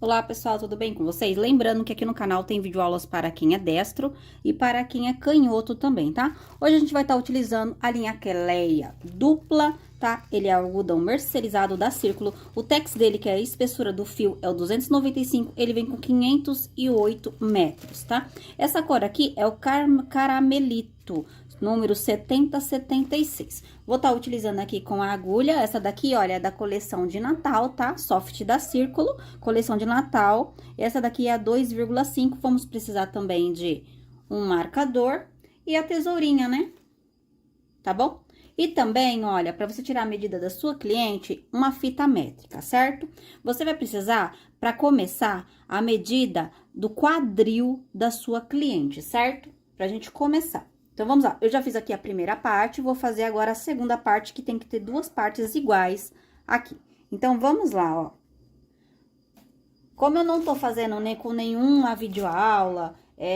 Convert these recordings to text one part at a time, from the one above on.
Olá pessoal, tudo bem com vocês? Lembrando que aqui no canal tem videoaulas para quem é destro e para quem é canhoto também, tá? Hoje a gente vai estar utilizando a linha Queleia dupla, tá? Ele é algodão mercerizado da Círculo. O tex dele, que é a espessura do fio, é o 295, ele vem com 508 metros, tá? Essa cor aqui é o caramelito, número 7076. Vou estar utilizando aqui com a agulha, essa daqui, olha, é da coleção de Natal, tá? Soft da Círculo, coleção de Natal. Essa daqui é a 2,5, vamos precisar também de um marcador e a tesourinha, né? Tá bom? E também, olha, para você tirar a medida da sua cliente, uma fita métrica, certo? Você vai precisar, para começar, a medida do quadril da sua cliente, certo? Pra gente começar. Então, vamos lá. Eu já fiz aqui a primeira parte, vou fazer agora a segunda parte, que tem que ter duas partes iguais aqui. Então, vamos lá, ó. Como eu não tô fazendo nem com nenhuma videoaula,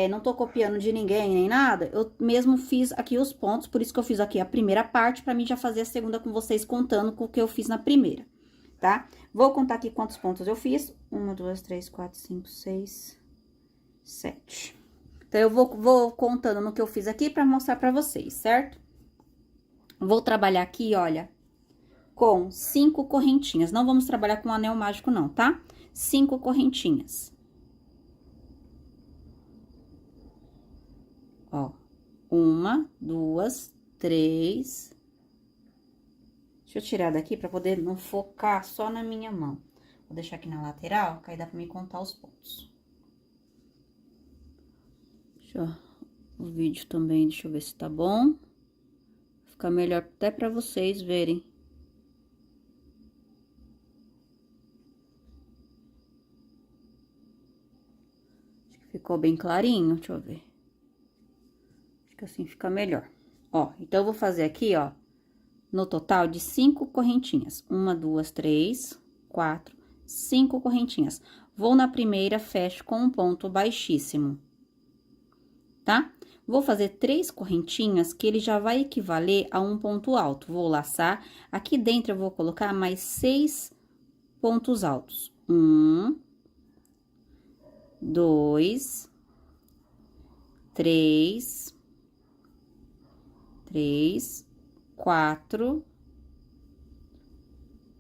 não tô copiando de ninguém, nem nada, eu mesmo fiz aqui os pontos, por isso que eu fiz aqui a primeira parte, pra mim já fazer a segunda com vocês, contando com o que eu fiz na primeira, tá? Vou contar aqui quantos pontos eu fiz. 1, 2, 3, 4, 5, 6, 7. Então, eu vou contando no que eu fiz aqui pra mostrar pra vocês, certo? Vou trabalhar aqui, olha, com 5 correntinhas. Não vamos trabalhar com anel mágico, não, tá? 5 correntinhas. Ó, 1, 2, 3. Deixa eu tirar daqui pra poder não focar só na minha mão. Vou deixar aqui na lateral, que aí dá pra me contar os pontos. O vídeo também, deixa eu ver se tá bom. Fica melhor até pra vocês verem. Acho que ficou bem clarinho, deixa eu ver. Acho que assim fica melhor. Ó, então, eu vou fazer aqui, ó, no total de 5 correntinhas. 1, 2, 3, 4, 5 correntinhas. Vou na primeira, fecho com um ponto baixíssimo, tá? Vou fazer 3 correntinhas, que ele já vai equivaler a um ponto alto. Vou laçar. Aqui dentro, eu vou colocar mais 6 pontos altos. 1, 2, 3, 4,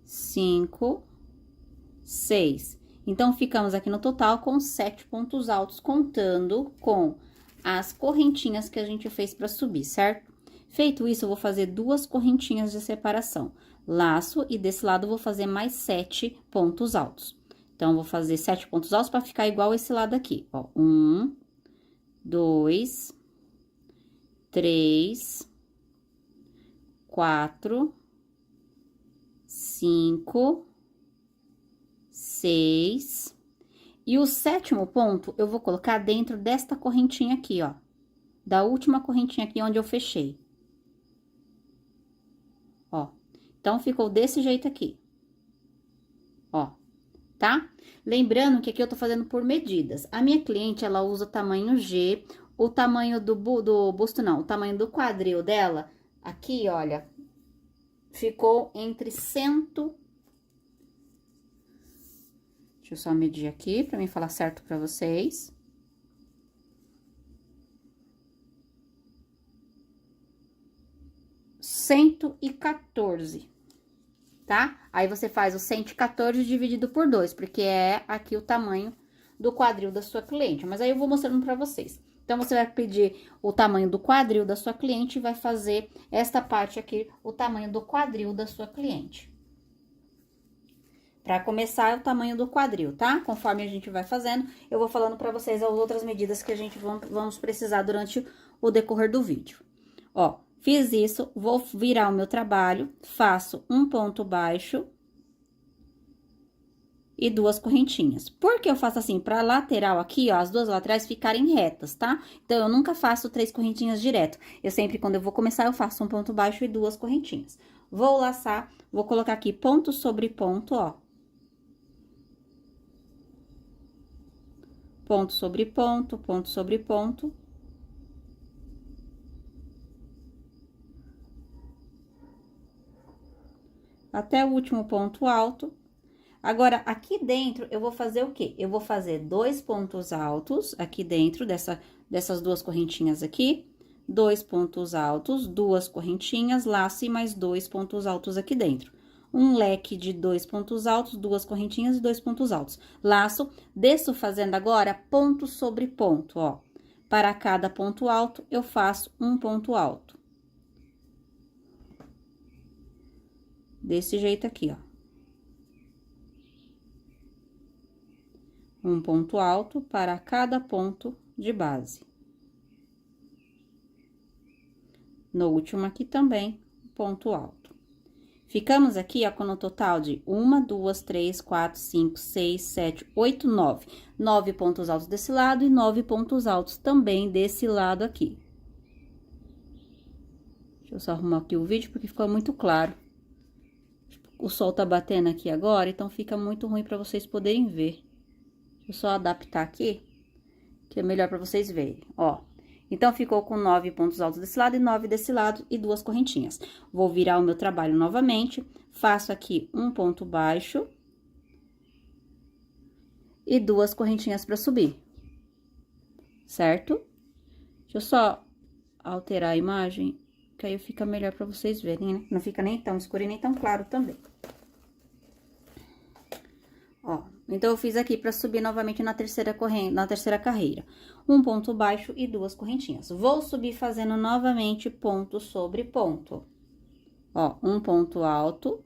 5, 6. Então, ficamos aqui no total com 7 pontos altos, contando com as correntinhas que a gente fez para subir, certo? Feito isso, eu vou fazer 2 correntinhas de separação. Laço, e desse lado, eu vou fazer mais 7 pontos altos. Então, eu vou fazer 7 pontos altos para ficar igual esse lado aqui, ó. 1, 2, 3, 4, 5, 6. E o 7º ponto, eu vou colocar dentro desta correntinha aqui, ó. Da última correntinha aqui onde eu fechei. Ó. Então, ficou desse jeito aqui. Ó. Tá? Lembrando que aqui eu tô fazendo por medidas. A minha cliente, ela usa tamanho G. O tamanho do busto, não. O tamanho do quadril dela, aqui, olha, ficou entre 100. Deixa eu só medir aqui, pra mim falar certo pra vocês. 114, tá? Aí, você faz o 114 dividido por 2, porque é aqui o tamanho do quadril da sua cliente. Mas aí, eu vou mostrando pra vocês. Então, você vai pedir o tamanho do quadril da sua cliente e vai fazer esta parte aqui, o tamanho do quadril da sua cliente. Pra começar, é o tamanho do quadril, tá? Conforme a gente vai fazendo, eu vou falando pra vocês as outras medidas que a gente vamos precisar durante o decorrer do vídeo. Ó, fiz isso, vou virar o meu trabalho, faço um ponto baixo e 2 correntinhas. Por que eu faço assim? Pra lateral aqui, ó, as duas laterais ficarem retas, tá? Então, eu nunca faço 3 correntinhas direto. Eu sempre, quando eu vou começar, eu faço um ponto baixo e 2 correntinhas. Vou laçar, vou colocar aqui ponto sobre ponto, ó. Ponto sobre ponto, ponto sobre ponto. Até o último ponto alto. Agora, aqui dentro, eu vou fazer o quê? Eu vou fazer 2 pontos altos aqui dentro dessas 2 correntinhas aqui. 2 pontos altos, 2 correntinhas, laço e mais 2 pontos altos aqui dentro. Um leque de 2 pontos altos, 2 correntinhas e 2 pontos altos. Laço, desço fazendo agora ponto sobre ponto, ó. Para cada ponto alto, eu faço um ponto alto. Desse jeito aqui, ó. Um ponto alto para cada ponto de base. No último aqui também, ponto alto. Ficamos aqui, ó, com o total de 1, 2, 3, 4, 5, 6, 7, 8, 9. 9 pontos altos desse lado e 9 pontos altos também desse lado aqui. Deixa eu só arrumar aqui o vídeo, porque ficou muito claro. O sol tá batendo aqui agora, então fica muito ruim para vocês poderem ver. Deixa eu só adaptar aqui, que é melhor para vocês verem, ó. Então, ficou com 9 pontos altos desse lado e 9 desse lado e 2 correntinhas. Vou virar o meu trabalho novamente, faço aqui um ponto baixo e 2 correntinhas para subir, certo? Deixa eu só alterar a imagem, que aí fica melhor para vocês verem, né? Não fica nem tão escuro e nem tão claro também. Ó, então, eu fiz aqui para subir novamente na terceira carreira. Um ponto baixo e 2 correntinhas. Vou subir fazendo novamente ponto sobre ponto. Ó, um ponto alto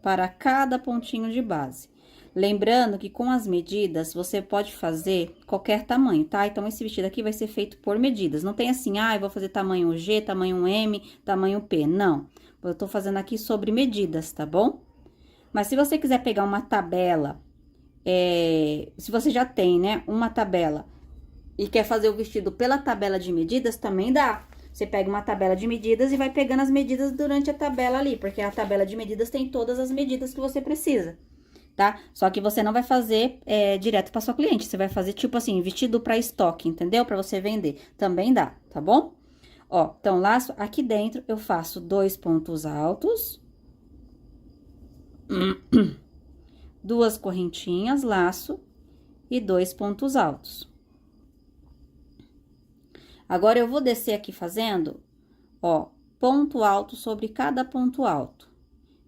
para cada pontinho de base. Lembrando que com as medidas, você pode fazer qualquer tamanho, tá? Então, esse vestido aqui vai ser feito por medidas. Não tem assim, ah, eu vou fazer tamanho G, tamanho M, tamanho P. Não. Eu tô fazendo aqui sobre medidas, tá bom? Mas se você quiser pegar uma tabela, se você já tem, né, uma tabela e quer fazer o vestido pela tabela de medidas, também dá. Você pega uma tabela de medidas e vai pegando as medidas durante a tabela ali, porque a tabela de medidas tem todas as medidas que você precisa, tá? Só que você não vai fazer direto para sua cliente, você vai fazer tipo assim, vestido para estoque, entendeu? Para você vender. Também dá, tá bom? Ó, então, laço aqui dentro, eu faço 2 pontos altos. 2 correntinhas, laço e 2 pontos altos. Agora, eu vou descer aqui fazendo, ó, ponto alto sobre cada ponto alto.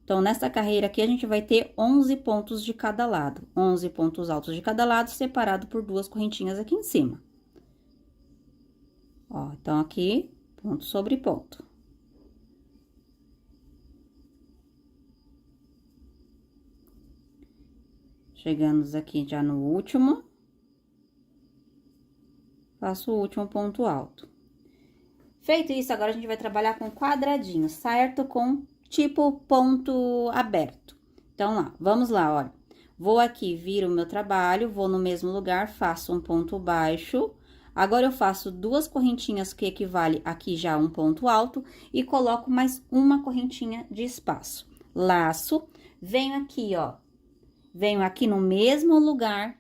Então, nessa carreira aqui, a gente vai ter 11 pontos de cada lado. 11 pontos altos de cada lado, separado por 2 correntinhas aqui em cima. Ó, então, aqui, ponto sobre ponto. Chegamos aqui já no último. Faço o último ponto alto. Feito isso, agora a gente vai trabalhar com quadradinho, certo? Com tipo ponto aberto. Então, lá, vamos lá, olha. Vou aqui, viro o meu trabalho, vou no mesmo lugar, faço um ponto baixo. Agora, eu faço 2 correntinhas, que equivale aqui já a um ponto alto, e coloco mais uma correntinha de espaço. Laço, venho aqui, ó. Venho aqui no mesmo lugar,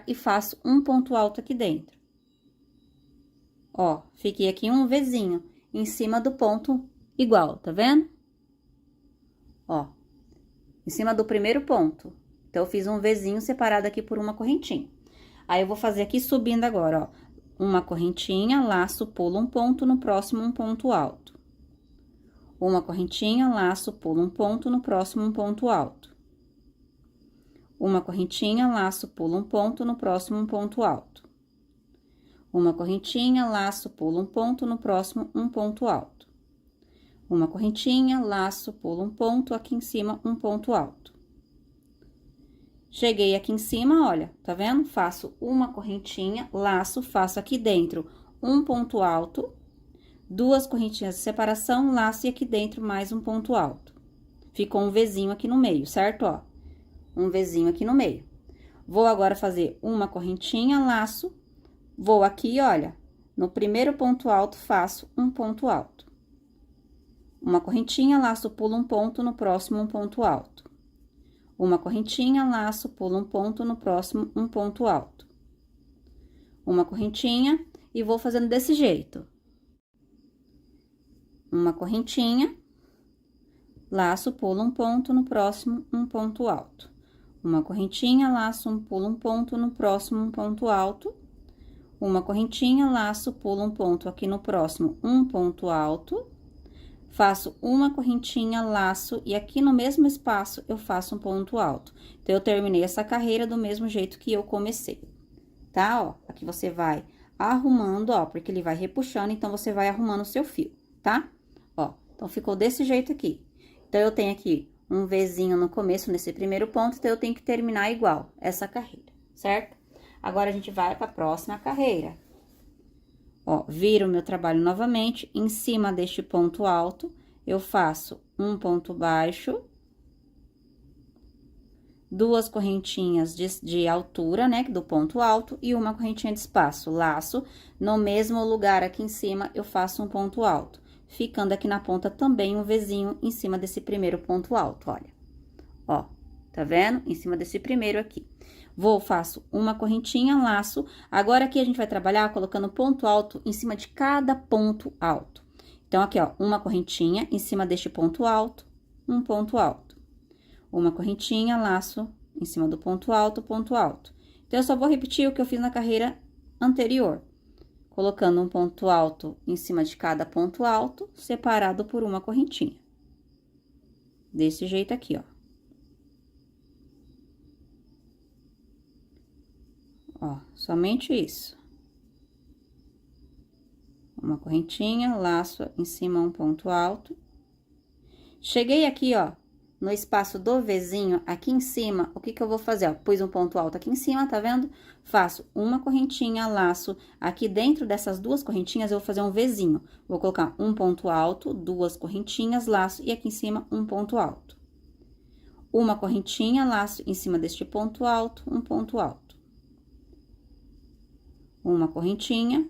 e faço um ponto alto aqui dentro. Ó, fiquei aqui um Vzinho em cima do ponto igual, tá vendo? Ó, em cima do primeiro ponto. Então, eu fiz um Vzinho separado aqui por uma correntinha. Aí, eu vou fazer aqui subindo agora, ó. Uma correntinha, laço, pulo um ponto, no próximo um ponto alto. Uma correntinha, laço, pulo um ponto, no próximo um ponto alto. Uma correntinha, laço, pulo um ponto, no próximo um ponto alto. Uma correntinha, laço, pulo um ponto, no próximo um ponto alto. Uma correntinha, laço, pulo um ponto, aqui em cima um ponto alto. Cheguei aqui em cima, olha, tá vendo? Faço uma correntinha, laço, faço aqui dentro um ponto alto, 2 correntinhas de separação, laço e aqui dentro mais um ponto alto. Ficou um Vzinho aqui no meio, certo? Ó, um Vzinho aqui no meio. Vou agora fazer uma correntinha, laço, vou aqui, olha, no primeiro ponto alto, faço um ponto alto. Uma correntinha, laço, pulo um ponto, no próximo um ponto alto. Uma correntinha, laço, pulo um ponto, no próximo um ponto alto. Uma correntinha e vou fazendo desse jeito. Uma correntinha, laço, pulo um ponto, no próximo, um ponto alto. Uma correntinha, laço, pulo um ponto, no próximo, um ponto alto. Uma correntinha, laço, pulo um ponto, aqui no próximo, um ponto alto. Faço uma correntinha, laço, e aqui no mesmo espaço, eu faço um ponto alto. Então, eu terminei essa carreira do mesmo jeito que eu comecei, tá? Ó, aqui você vai arrumando, ó, porque ele vai repuxando, então, você vai arrumando o seu fio, tá? Ó, então, ficou desse jeito aqui. Então, eu tenho aqui um Vzinho no começo, nesse primeiro ponto, então, eu tenho que terminar igual essa carreira, certo? Agora, a gente vai para a próxima carreira. Ó, viro o meu trabalho novamente, em cima deste ponto alto, eu faço um ponto baixo, duas correntinhas de altura, né, do ponto alto, e uma correntinha de espaço, laço, no mesmo lugar aqui em cima, eu faço um ponto alto, ficando aqui na ponta também um Vzinho em cima desse primeiro ponto alto, olha. Ó, tá vendo? Em cima desse primeiro aqui. Vou, faço uma correntinha, laço. Agora, aqui a gente vai trabalhar colocando ponto alto em cima de cada ponto alto. Então, aqui, ó, uma correntinha em cima deste ponto alto, um ponto alto. Uma correntinha, laço, em cima do ponto alto, ponto alto. Então, eu só vou repetir o que eu fiz na carreira anterior. Colocando um ponto alto em cima de cada ponto alto, separado por uma correntinha. Desse jeito aqui, ó. Ó, somente isso. Uma correntinha, laço em cima um ponto alto. Cheguei aqui, ó, no espaço do Vzinho, aqui em cima, o que que eu vou fazer, ó? Pus um ponto alto aqui em cima, tá vendo? Faço uma correntinha, laço. Aqui dentro dessas duas correntinhas, eu vou fazer um Vzinho. Vou colocar um ponto alto, duas correntinhas, laço, e aqui em cima, um ponto alto. Uma correntinha, laço em cima deste ponto alto, um ponto alto. Uma correntinha,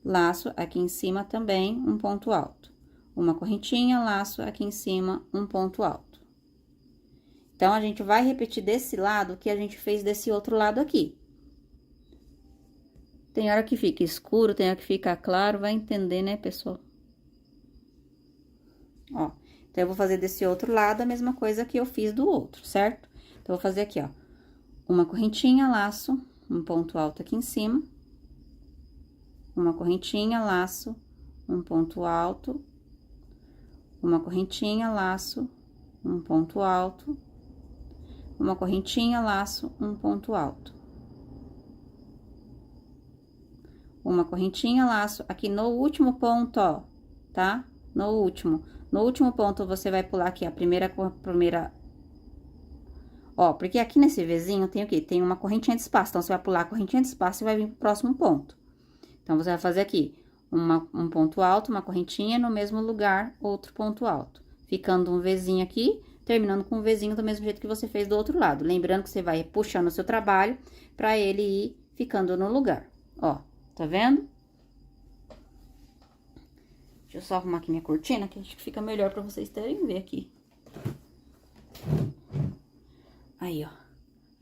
laço aqui em cima também, um ponto alto. Uma correntinha, laço aqui em cima, um ponto alto. Então, a gente vai repetir desse lado o que a gente fez desse outro lado aqui. Tem hora que fica escuro, tem hora que fica claro, vai entender, né, pessoal? Ó, então, eu vou fazer desse outro lado a mesma coisa que eu fiz do outro, certo? Então, eu vou fazer aqui, ó, uma correntinha, laço, um ponto alto aqui em cima. Uma correntinha, laço, um ponto alto. Uma correntinha, laço, um ponto alto. Uma correntinha, laço, um ponto alto. Uma correntinha, laço, aqui no último ponto, ó, tá? No último ponto, você vai pular aqui a primeira. Ó, porque aqui nesse Vzinho tem o quê? Tem uma correntinha de espaço. Então, você vai pular a correntinha de espaço e vai vir pro próximo ponto. Então, você vai fazer aqui um ponto alto, uma correntinha, no mesmo lugar, outro ponto alto. Ficando um Vzinho aqui, terminando com um Vzinho do mesmo jeito que você fez do outro lado. Lembrando que você vai puxando o seu trabalho pra ele ir ficando no lugar. Ó, tá vendo? Deixa eu só arrumar aqui minha cortina, que acho que fica melhor pra vocês terem ver aqui. Aí, ó.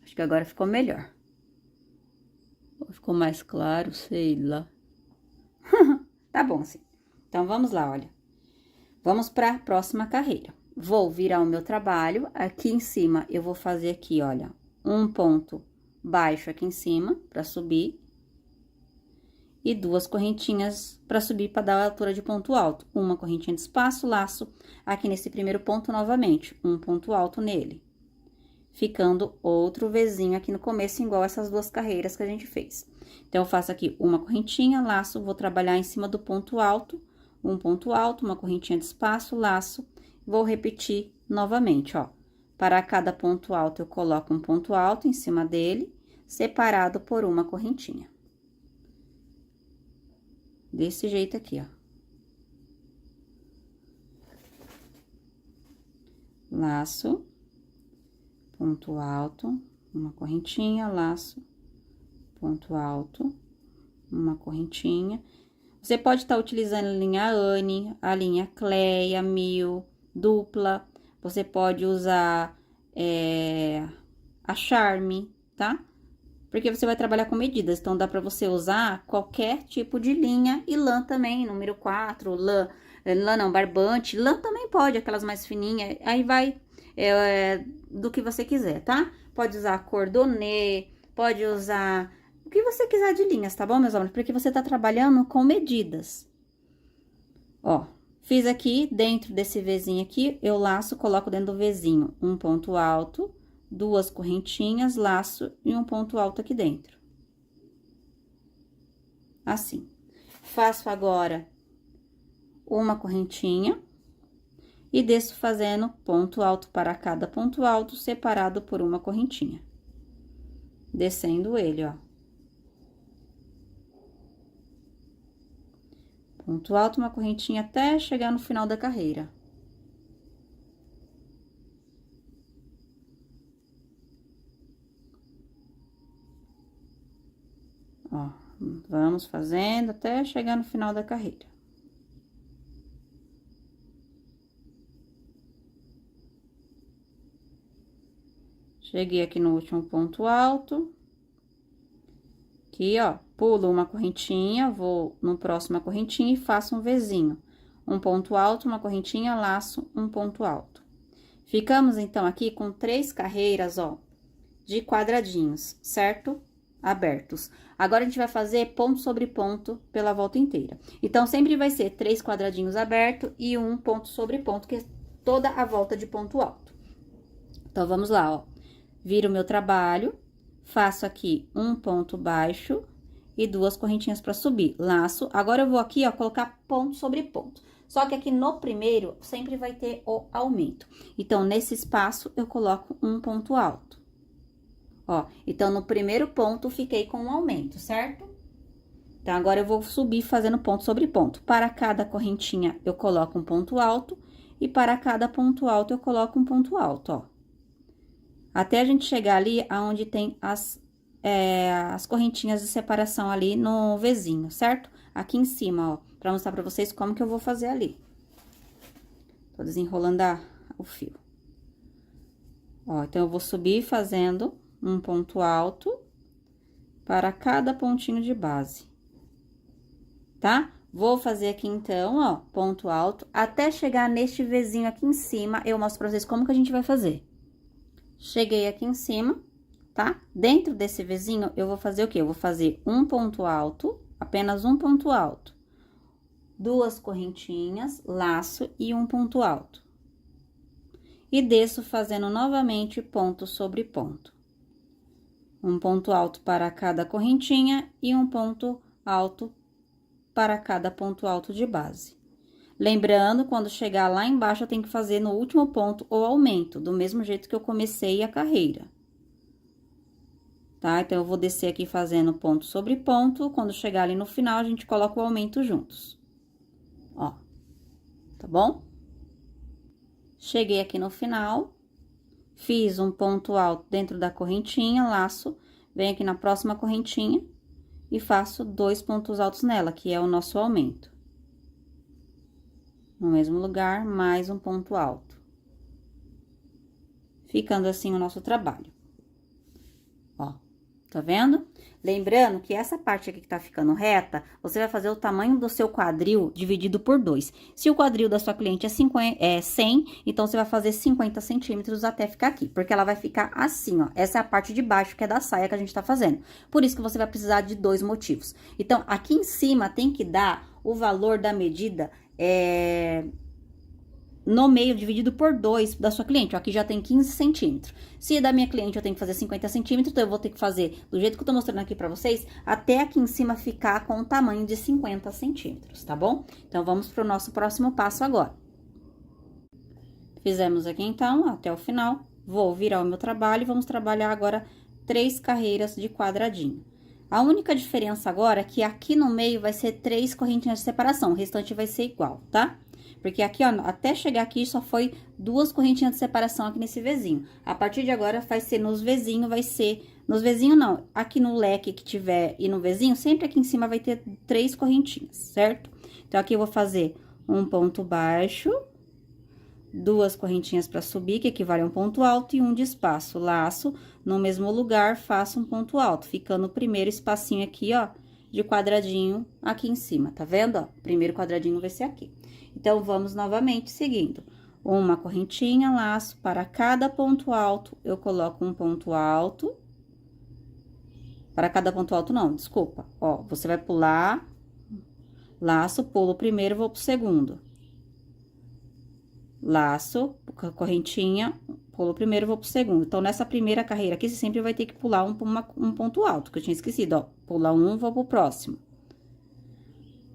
Acho que agora ficou melhor. Ficou mais claro, sei lá. Tá bom, assim. Então, vamos lá, olha. Vamos pra próxima carreira. Vou virar o meu trabalho. Aqui em cima, eu vou fazer aqui, olha, um ponto baixo aqui em cima, pra subir. E duas correntinhas pra subir, pra dar a altura de ponto alto. Uma correntinha de espaço, laço, aqui nesse primeiro ponto novamente. Um ponto alto nele. Ficando outro Vzinho aqui no começo, igual essas duas carreiras que a gente fez. Então, eu faço aqui uma correntinha, laço, vou trabalhar em cima do ponto alto, um ponto alto, uma correntinha de espaço, laço, vou repetir novamente, ó. Para cada ponto alto, eu coloco um ponto alto em cima dele, separado por uma correntinha. Desse jeito aqui, ó. Laço. Ponto alto, uma correntinha, laço, ponto alto, uma correntinha. Você pode estar utilizando a linha Anne, a linha Cleia, 1000, dupla. Você pode usar a Charme, tá? Porque você vai trabalhar com medidas, então dá pra você usar qualquer tipo de linha e lã também, número 4, lã lã não, barbante, lã também pode, aquelas mais fininhas, aí vai do que você quiser, tá? Pode usar cordonê, pode usar o que você quiser de linhas, tá bom, meus amores? Porque você tá trabalhando com medidas. Ó, fiz aqui, dentro desse Vzinho aqui, eu laço, coloco dentro do Vzinho um ponto alto, duas correntinhas, laço e um ponto alto aqui dentro. Assim. Faço agora uma correntinha e desço fazendo ponto alto para cada ponto alto, separado por uma correntinha. Descendo ele, ó. Ponto alto, uma correntinha até chegar no final da carreira. Ó, vamos fazendo até chegar no final da carreira. Cheguei aqui no último ponto alto. Aqui, ó, pulo uma correntinha, vou no próximo correntinha e faço um Vzinho. Um ponto alto, uma correntinha, laço, um ponto alto. Ficamos, então, aqui com 3 carreiras, ó, de quadradinhos, certo? Abertos. Agora, a gente vai fazer ponto sobre ponto pela volta inteira. Então, sempre vai ser 3 quadradinhos abertos e um ponto sobre ponto, que é toda a volta de ponto alto. Então, vamos lá, ó. Viro o meu trabalho, faço aqui um ponto baixo e 2 correntinhas para subir. Laço. Agora, eu vou aqui, ó, colocar ponto sobre ponto. Só que aqui no primeiro, sempre vai ter o aumento. Então, nesse espaço, eu coloco um ponto alto. Ó, então, no primeiro ponto, fiquei com um aumento, certo? Então, agora, eu vou subir fazendo ponto sobre ponto. Para cada correntinha, eu coloco um ponto alto. E para cada ponto alto, eu coloco um ponto alto, ó. Até a gente chegar ali, aonde tem as correntinhas de separação ali no Vzinho, certo? Aqui em cima, ó, pra mostrar pra vocês como que eu vou fazer ali. Tô desenrolando o fio. Ó, então, eu vou subir fazendo um ponto alto para cada pontinho de base, tá? Vou fazer aqui, então, ó, ponto alto, até chegar neste Vzinho aqui em cima, eu mostro pra vocês como que a gente vai fazer. Cheguei aqui em cima, tá? Dentro desse Vzinho, eu vou fazer o quê? Eu vou fazer um ponto alto, apenas um ponto alto. 2 correntinhas, laço e um ponto alto. E desço fazendo novamente ponto sobre ponto. Um ponto alto para cada correntinha e um ponto alto para cada ponto alto de base. Lembrando, quando chegar lá embaixo, eu tenho que fazer no último ponto o aumento, do mesmo jeito que eu comecei a carreira. Tá? Então, eu vou descer aqui fazendo ponto sobre ponto, quando chegar ali no final, a gente coloca o aumento juntos. Ó, tá bom? Cheguei aqui no final, fiz um ponto alto dentro da correntinha, laço, venho aqui na próxima correntinha e faço 2 pontos altos nela, que é o nosso aumento. No mesmo lugar, mais um ponto alto. Ficando assim o nosso trabalho. Ó, tá vendo? Lembrando que essa parte aqui que tá ficando reta, você vai fazer o tamanho do seu quadril dividido por 2. Se o quadril da sua cliente é 100, então você vai fazer 50 centímetros até ficar aqui. Porque ela vai ficar assim, ó. Essa é a parte de baixo, que é da saia que a gente tá fazendo. Por isso que você vai precisar de 2 motivos. Então, aqui em cima tem que dar o valor da medida no meio, dividido por 2 da sua cliente. Ó, aqui já tem 15 centímetros. Se da minha cliente eu tenho que fazer 50 centímetros, então eu vou ter que fazer do jeito que eu tô mostrando aqui pra vocês, até aqui em cima ficar com o tamanho de 50 centímetros, tá bom? Então, vamos pro nosso próximo passo agora. Fizemos aqui, então, até o final. Vou virar o meu trabalho e vamos trabalhar agora 3 carreiras de quadradinho. A única diferença agora é que aqui no meio vai ser 3 correntinhas de separação, o restante vai ser igual, tá? Porque aqui, ó, até chegar aqui só foi 2 correntinhas de separação aqui nesse Vzinho. A partir de agora vai ser nos Vzinho, vai ser... Nos Vzinho não, aqui no leque que tiver e no Vzinho, sempre aqui em cima vai ter 3 correntinhas, certo? Então, aqui eu vou fazer um ponto baixo, 2 correntinhas para subir, que equivale a um ponto alto, e um de espaço. Laço, no mesmo lugar, faço um ponto alto, ficando o primeiro espacinho aqui, ó, de quadradinho aqui em cima, tá vendo, ó? O primeiro quadradinho vai ser aqui. Então, vamos novamente seguindo. Uma correntinha, laço, para cada ponto alto, eu coloco um ponto alto. Para cada ponto alto, não, desculpa. Ó, você vai pular, laço, pulo o primeiro, vou pro segundo. Laço, correntinha, pulo o primeiro, vou pro segundo. Então, nessa primeira carreira aqui, você sempre vai ter que pular um ponto alto, que eu tinha esquecido, ó. Pula um, vou pro próximo.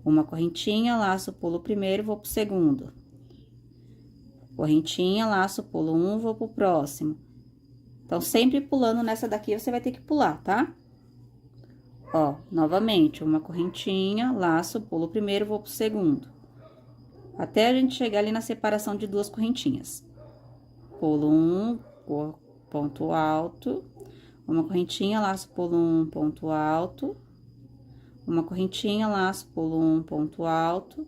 Uma correntinha, laço, pulo o primeiro, vou pro segundo. Correntinha, laço, pulo um, vou pro próximo. Então, sempre pulando nessa daqui, você vai ter que pular, tá? Ó, novamente, uma correntinha, laço, pulo o primeiro, vou pro segundo. Até a gente chegar ali na separação de duas correntinhas. Pulo um, ponto alto, uma correntinha, laço, pulo um, ponto alto. Uma correntinha, laço, pulo um, ponto alto.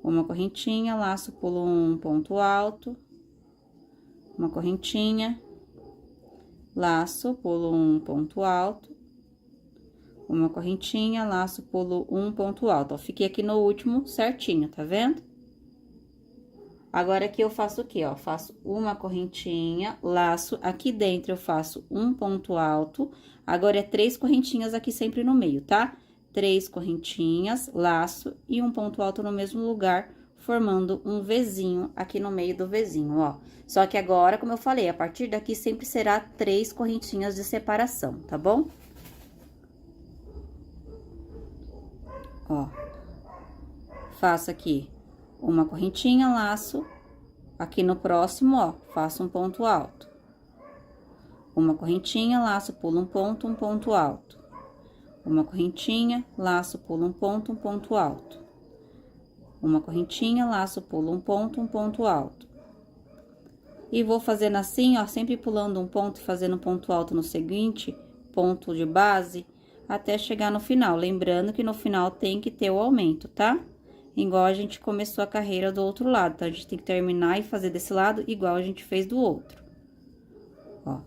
Uma correntinha, laço, pulo um, ponto alto. Uma correntinha, laço, pulo um, ponto alto. Uma correntinha, laço, pulo um, ponto alto. Ó, fiquei aqui no último certinho, tá vendo? Agora, aqui eu faço o quê, ó? Faço uma correntinha, laço, aqui dentro eu faço um ponto alto. Agora, é 3 correntinhas aqui sempre no meio, tá? 3 correntinhas, laço e um ponto alto no mesmo lugar, formando um Vzinho aqui no meio do Vzinho, ó. Só que agora, como eu falei, a partir daqui sempre será 3 correntinhas de separação, tá bom? Ó, faço aqui uma correntinha, laço, aqui no próximo, ó, faço um ponto alto. Uma correntinha, laço, pulo um ponto alto. Uma correntinha, laço, pulo um ponto alto. Uma correntinha, laço, pulo um ponto alto. E vou fazendo assim, ó, sempre pulando um ponto e fazendo um ponto alto no seguinte, ponto de base, até chegar no final. Lembrando que no final tem que ter o aumento, tá? Igual a gente começou a carreira do outro lado, então, a gente tem que terminar e fazer desse lado igual a gente fez do outro. Ó,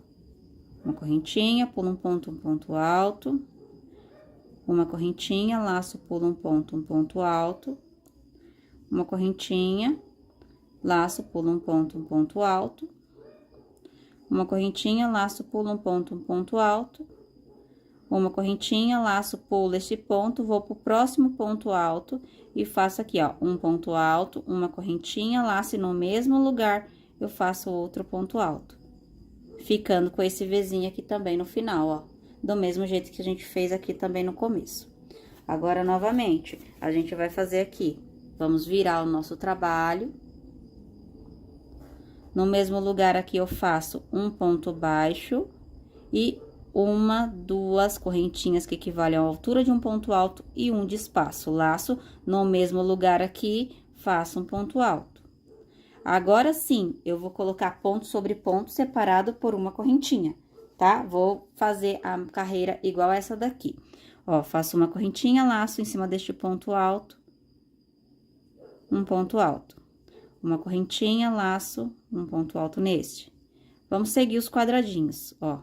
uma correntinha, pulo um ponto alto. Uma correntinha, laço, pulo um ponto alto. Uma correntinha, laço, pulo um ponto alto. Uma correntinha, laço, pulo um ponto alto. Uma correntinha, laço, pulo este ponto, vou pro próximo ponto alto e faço aqui, ó, um ponto alto, uma correntinha, laço e no mesmo lugar eu faço outro ponto alto. Ficando com esse Vzinho aqui também no final, ó, do mesmo jeito que a gente fez aqui também no começo. Agora, novamente, a gente vai fazer aqui, vamos virar o nosso trabalho. No mesmo lugar aqui eu faço um ponto baixo e uma, 2 correntinhas que equivalem à altura de um ponto alto e um de espaço. Laço no mesmo lugar aqui, faço um ponto alto. Agora sim, eu vou colocar ponto sobre ponto separado por uma correntinha, tá? Vou fazer a carreira igual essa daqui. Ó, faço uma correntinha, laço em cima deste ponto alto, um ponto alto. Uma correntinha, laço, um ponto alto neste. Vamos seguir os quadradinhos, ó.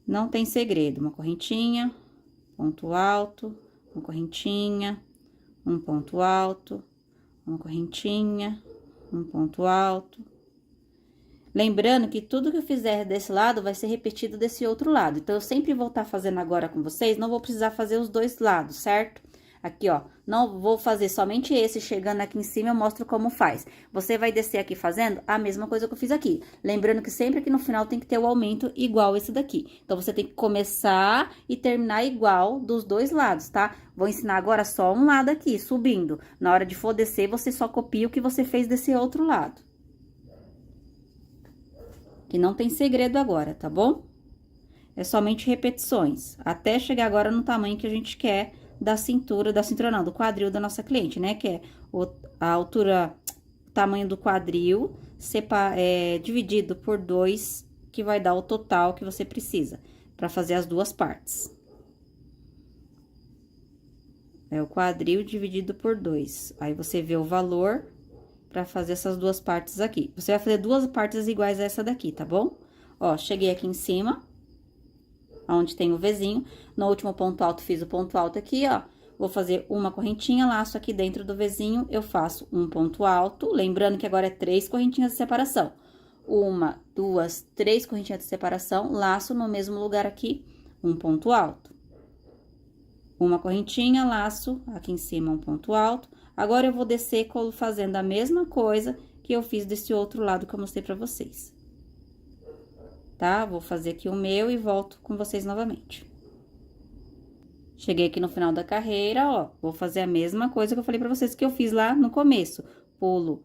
Não tem segredo, uma correntinha, ponto alto, uma correntinha, um ponto alto, uma correntinha, um ponto alto. Lembrando que tudo que eu fizer desse lado vai ser repetido desse outro lado. Então, eu sempre vou estar fazendo agora com vocês, não vou precisar fazer os dois lados, certo? Aqui, ó, não vou fazer somente esse, chegando aqui em cima eu mostro como faz. Você vai descer aqui fazendo a mesma coisa que eu fiz aqui. Lembrando que sempre aqui no final tem que ter o aumento igual esse daqui. Então, você tem que começar e terminar igual dos dois lados, tá? Vou ensinar agora só um lado aqui, subindo. Na hora de for descer, você só copia o que você fez desse outro lado. Que não tem segredo agora, tá bom? É somente repetições, até chegar agora no tamanho que a gente quer da cintura não, do quadril da nossa cliente, né? Que é a altura, o tamanho do quadril, dividido por 2, que vai dar o total que você precisa, para fazer as duas partes. É o quadril dividido por 2. Aí, você vê o valor para fazer essas duas partes aqui. Você vai fazer duas partes iguais a essa daqui, tá bom? Ó, cheguei aqui em cima. onde tem o Vzinho. No último ponto alto, fiz o ponto alto aqui, ó. Vou fazer uma correntinha, laço aqui dentro do Vzinho, eu faço um ponto alto. Lembrando que agora é 3 correntinhas de separação. Uma, duas, 3 correntinhas de separação, laço no mesmo lugar aqui, um ponto alto. Uma correntinha, laço aqui em cima, um ponto alto. Agora, eu vou descer fazendo a mesma coisa que eu fiz desse outro lado que eu mostrei pra vocês. Tá? Vou fazer aqui o meu e volto com vocês novamente. Cheguei aqui no final da carreira, ó, vou fazer a mesma coisa que eu falei pra vocês que eu fiz lá no começo. Pulo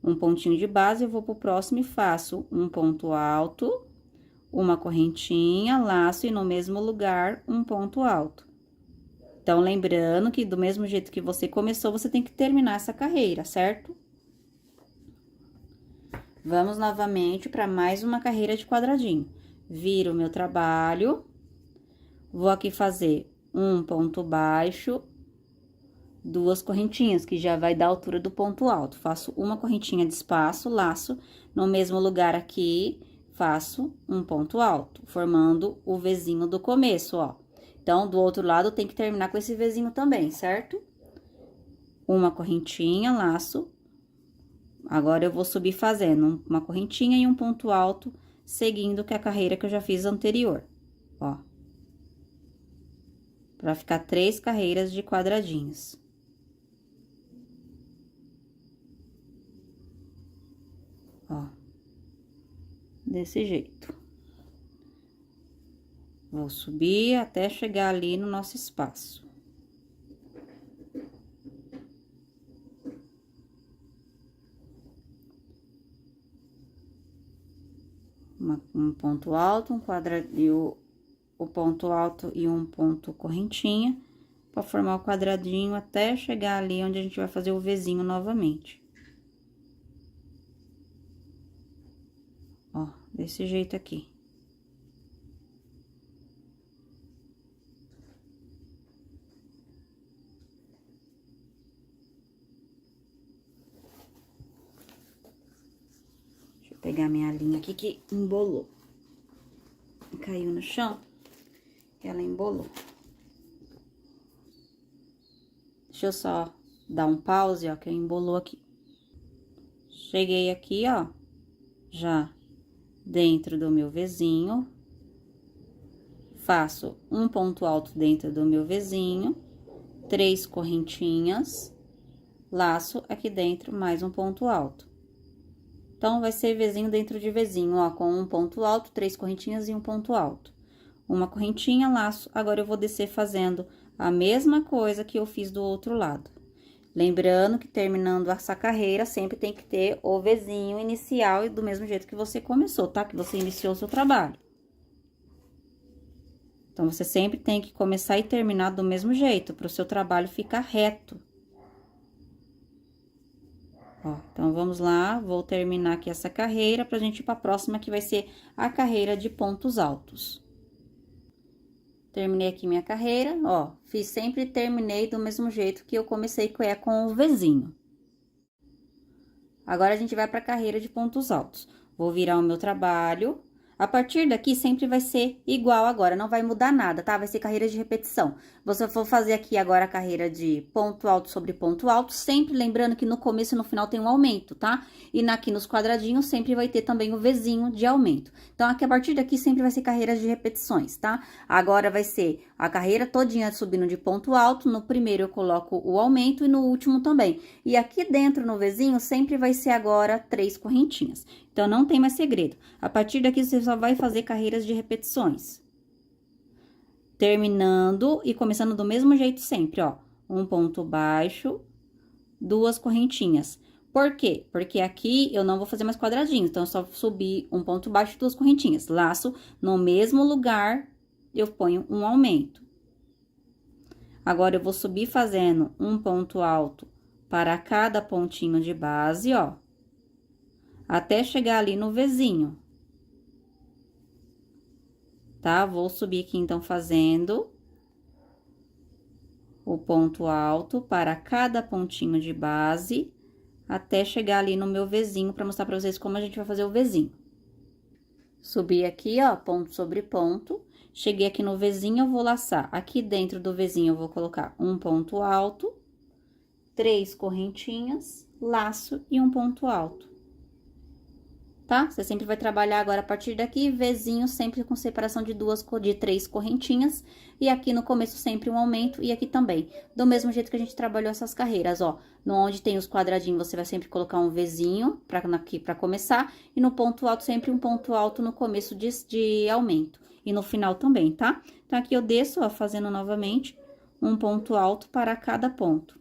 um pontinho de base, eu vou pro próximo e faço um ponto alto, uma correntinha, laço e no mesmo lugar um ponto alto. Então, lembrando que do mesmo jeito que você começou, você tem que terminar essa carreira, certo? Vamos novamente para mais uma carreira de quadradinho. Viro o meu trabalho, vou aqui fazer um ponto baixo, 2 correntinhas, que já vai dar a altura do ponto alto. Faço uma correntinha de espaço, laço no mesmo lugar aqui, faço um ponto alto, formando o Vzinho do começo, ó. Então, do outro lado, tem que terminar com esse Vzinho também, certo? Uma correntinha, laço. Agora, eu vou subir fazendo uma correntinha e um ponto alto, seguindo que a carreira que eu já fiz anterior, ó. Pra ficar 3 carreiras de quadradinhos. Ó. Desse jeito. Vou subir até chegar ali no nosso espaço. Um ponto alto, um quadradinho, o ponto alto e um ponto correntinha, para formar o quadradinho até chegar ali onde a gente vai fazer o Vzinho novamente. Ó, desse jeito aqui. Pegar minha linha aqui que embolou. Caiu no chão, ela embolou. Deixa eu só dar um pause, ó, que embolou aqui. Cheguei aqui, ó, já dentro do meu Vzinho. Faço um ponto alto dentro do meu Vzinho, 3 correntinhas, laço aqui dentro mais um ponto alto. Então, vai ser Vzinho dentro de Vzinho, ó, com um ponto alto, 3 correntinhas e um ponto alto. Uma correntinha, laço, agora eu vou descer fazendo a mesma coisa que eu fiz do outro lado. Lembrando que terminando essa carreira, sempre tem que ter o Vzinho inicial e do mesmo jeito que você começou, tá? Que você iniciou o seu trabalho. Então, você sempre tem que começar e terminar do mesmo jeito, para o seu trabalho ficar reto. Ó, então, vamos lá, vou terminar aqui essa carreira pra gente ir pra próxima, que vai ser a carreira de pontos altos. Terminei aqui minha carreira, ó, sempre terminei do mesmo jeito que eu comecei, que é com o Vzinho. Agora, a gente vai pra carreira de pontos altos. Vou virar o meu trabalho. A partir daqui, sempre vai ser igual agora, não vai mudar nada, tá? Vai ser carreira de repetição. Você for fazer aqui agora a carreira de ponto alto sobre ponto alto, sempre lembrando que no começo e no final tem um aumento, tá? E aqui nos quadradinhos sempre vai ter também o Vzinho de aumento. Então, aqui a partir daqui sempre vai ser carreira de repetições, tá? Agora vai ser a carreira todinha subindo de ponto alto, no primeiro eu coloco o aumento e no último também. E aqui dentro no Vzinho sempre vai ser agora 3 correntinhas. Então, não tem mais segredo. A partir daqui, você só vai fazer carreiras de repetições. Terminando e começando do mesmo jeito sempre, ó. Um ponto baixo, 2 correntinhas. Por quê? Porque aqui eu não vou fazer mais quadradinhos, então, eu só subi um ponto baixo e 2 correntinhas. Laço no mesmo lugar, eu ponho um aumento. Agora, eu vou subir fazendo um ponto alto para cada pontinho de base, ó. Até chegar ali no Vzinho. Tá? Vou subir aqui, então, fazendo o ponto alto para cada pontinho de base, até chegar ali no meu Vzinho, para mostrar para vocês como a gente vai fazer o Vzinho. Subi aqui, ó, ponto sobre ponto. Cheguei aqui no Vzinho, eu vou laçar. Aqui dentro do Vzinho, eu vou colocar um ponto alto, 3 correntinhas, laço e um ponto alto. Tá? Você sempre vai trabalhar agora a partir daqui, Vzinho sempre com separação de 3 correntinhas. E aqui no começo sempre um aumento e aqui também. Do mesmo jeito que a gente trabalhou essas carreiras, ó. No onde tem os quadradinhos, você vai sempre colocar um Vzinho aqui pra começar. E no ponto alto, sempre um ponto alto no começo de aumento. E no final também, tá? Então, aqui eu desço, ó, fazendo novamente um ponto alto para cada ponto.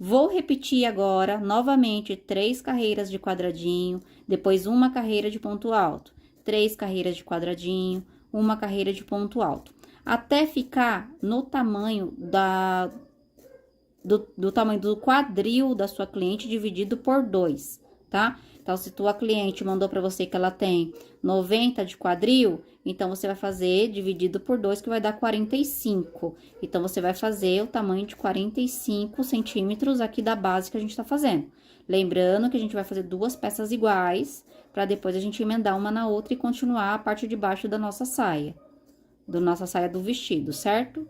Vou repetir agora, novamente, 3 carreiras de quadradinho, depois uma carreira de ponto alto, 3 carreiras de quadradinho, uma carreira de ponto alto, até ficar no tamanho do tamanho do quadril da sua cliente dividido por 2, tá? Então, se tua cliente mandou para você que ela tem 90 de quadril, então, você vai fazer dividido por 2, que vai dar 45. Então, você vai fazer o tamanho de 45 centímetros aqui da base que a gente tá fazendo. Lembrando que a gente vai fazer 2 peças iguais, para depois a gente emendar uma na outra e continuar a parte de baixo da nossa saia. Nossa saia do vestido, certo?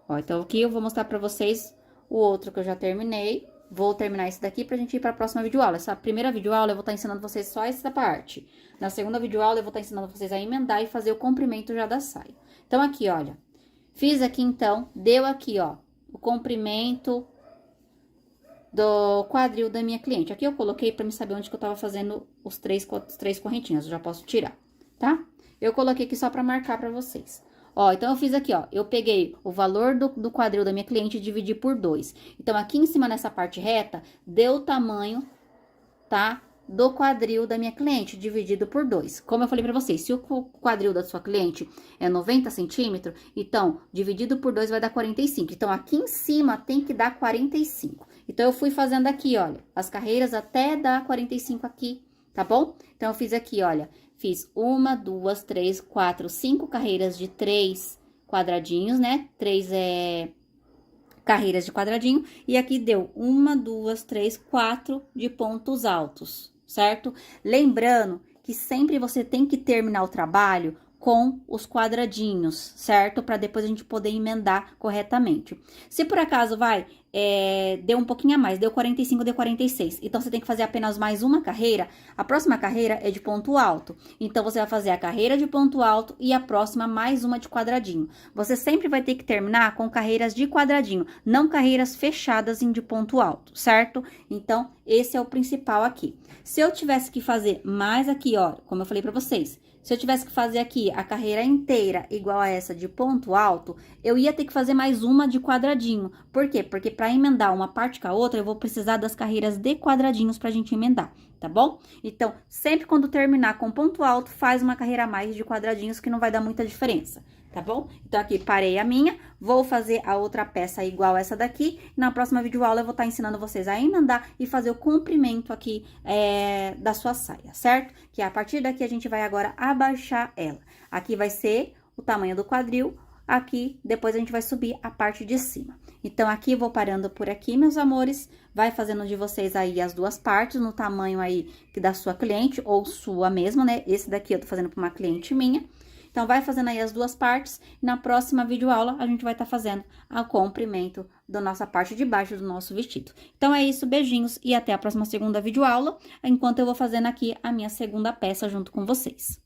Ó, então, aqui eu vou mostrar pra vocês o outro que eu já terminei. Vou terminar esse daqui pra gente ir pra próxima videoaula. Essa primeira videoaula eu vou estar ensinando vocês só essa parte. Na segunda videoaula eu vou estar ensinando vocês a emendar e fazer o comprimento já da saia. Então, aqui, olha. Fiz aqui, então, deu aqui, ó, o comprimento do quadril da minha cliente. Aqui eu coloquei pra me saber onde que eu tava fazendo os três correntinhas. Eu já posso tirar, tá? Eu coloquei aqui só pra marcar pra vocês. Ó, então, eu fiz aqui, ó, eu peguei o valor do quadril da minha cliente e dividi por 2. Então, aqui em cima, nessa parte reta, deu o tamanho, tá? Do quadril da minha cliente, dividido por 2. Como eu falei pra vocês, se o quadril da sua cliente é 90 centímetros, então, dividido por 2 vai dar 45. Então, aqui em cima tem que dar 45. Então, eu fui fazendo aqui, olha, as carreiras até dar 45 aqui, tá bom? Então, eu fiz aqui, olha, fiz 1, 2, 3, 4, 5 carreiras de 3 quadradinhos, né? 3 carreiras de quadradinho. E aqui deu 1, 2, 3, 4 de pontos altos, certo? Lembrando que sempre você tem que terminar o trabalho com os quadradinhos, certo? Para depois a gente poder emendar corretamente. Se por acaso deu um pouquinho a mais, deu 45, deu 46. Então, você tem que fazer apenas mais uma carreira. A próxima carreira é de ponto alto. Então, você vai fazer a carreira de ponto alto e a próxima mais uma de quadradinho. Você sempre vai ter que terminar com carreiras de quadradinho, não carreiras fechadas em de ponto alto, certo? Então, esse é o principal aqui. Se eu tivesse que fazer mais aqui, ó, como eu falei pra vocês, se eu tivesse que fazer aqui a carreira inteira igual a essa de ponto alto, eu ia ter que fazer mais uma de quadradinho. Por quê? Porque para emendar uma parte com a outra, eu vou precisar das carreiras de quadradinhos pra gente emendar, tá bom? Então, sempre quando terminar com ponto alto, faz uma carreira a mais de quadradinhos que não vai dar muita diferença, tá bom? Então, aqui parei a minha, vou fazer a outra peça igual essa daqui. Na próxima videoaula eu vou estar ensinando vocês a emendar e fazer o comprimento aqui da sua saia, certo? Que a partir daqui a gente vai agora abaixar ela. Aqui vai ser o tamanho do quadril, aqui depois a gente vai subir a parte de cima. Então, aqui eu vou parando por aqui, meus amores. Vai fazendo de vocês aí as duas partes, no tamanho aí que da sua cliente, ou sua mesmo, né? Esse daqui eu tô fazendo pra uma cliente minha. Então, vai fazendo aí as duas partes. E na próxima videoaula, a gente vai estar fazendo o comprimento da nossa parte de baixo do nosso vestido. Então, é isso, beijinhos e até a próxima segunda videoaula, enquanto eu vou fazendo aqui a minha segunda peça junto com vocês.